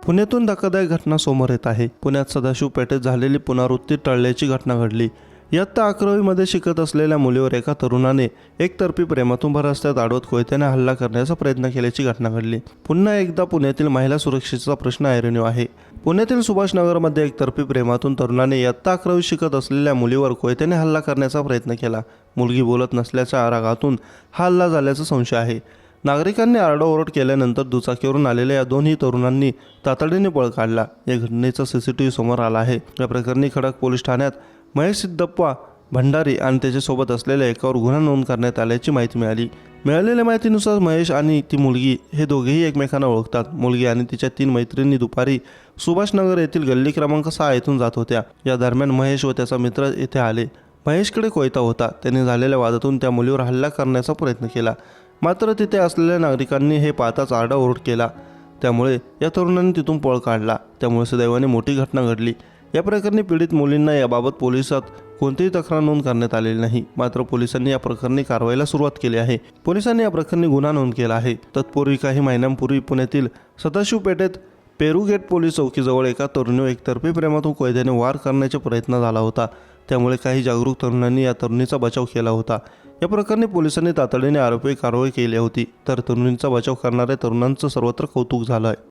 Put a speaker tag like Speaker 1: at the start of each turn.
Speaker 1: पुण्यातून धक्कादायक घटना समोर येत आहे। पुण्यात सदाशिव पेठेत झालेली पुनरावृत्ती टळल्याची घटना घडली। इयत्ता 11वीमध्ये शिकत असलेल्या मुलीवर एका तरुणाने एकतर्फी प्रेमातून भर रस्त्यात अडवत कोयत्याने हल्ला करण्याचा प्रयत्न केल्याची घटना घडली। पुन्हा एकदा पुण्यातील महिला सुरक्षेचा प्रश्न ऐरणीव आहे। पुण्यातील सुभाषनगरमध्ये एकतर्फी प्रेमातून तरुणाने इयत्ता 11वी शिकत असलेल्या मुलीवर कोयत्याने हल्ला करण्याचा प्रयत्न केला। मुलगी बोलत नसल्याच्या रागातून हा हल्ला झाल्याचा संशय आहे। नागरिकांनी आरडाओरड केल्यानंतर दुचाकीवरून आलेल्या या दोन्ही तरुणांनी तातडीने पळ काढला। या घटनेचा सीसीटीव्ही समोर आला आहे। या प्रकरणी खडक पोलीस ठाण्यात महेश सिद्धप्पा भंडारी आणि त्याच्यासोबत असलेल्या एकावर गुन्हा नोंद करण्यात आल्याची माहिती मिळाली। मिळालेल्या माहितीनुसार महेश आणि ती मुलगी हे दोघेही एकमेकांना ओळखतात। मुलगी आणि तिच्या 3 मैत्रिणी दुपारी सुभाषनगर येथील गल्ली क्रमांक 6 येथून जात होत्या। या दरम्यान महेश व त्याचा मित्र येथे आले। महेशकडे कोयता होता। त्याने झालेल्या वादातून त्या मुलीवर हल्ला करण्याचा प्रयत्न केला, मात्र तिथे असलेल्या नागरिकांनी हे पाहताच आरडाओरड केला। त्यामुळे या तरुणांनी तिथून पळ काढला। त्यामुळे सुदैवाने मोठी घटना घडली। या प्रकरणी पीडित मुलींना याबाबत पोलिसात कोणतीही तक्रार नोंद करण्यात आलेली नाही। मात्र पोलिसांनी या प्रकरणी कारवाईला सुरुवात केली आहे। पोलिसांनी या प्रकरणी गुन्हा नोंद केला आहे। तत्पूर्वी काही महिन्यांपूर्वी पुण्यातील सदाशिव पेठेत पेरू गेट पोलीस चौकीजवळ एका तरुणीवर एकतर्फी प्रेमातून कोयत्याने वार करण्याचा प्रयत्न झाला होता। त्यामुळे काही जागरूक तरुणांनी या तरुणीचा बचाव केला होता। या प्रकरणी पोलिसांनी तातडीने आरोपी कारवाई केली होती, तर तरुणींचा बचाव करणाऱ्या तरुणांचं सर्वत्र कौतुक झालं आहे।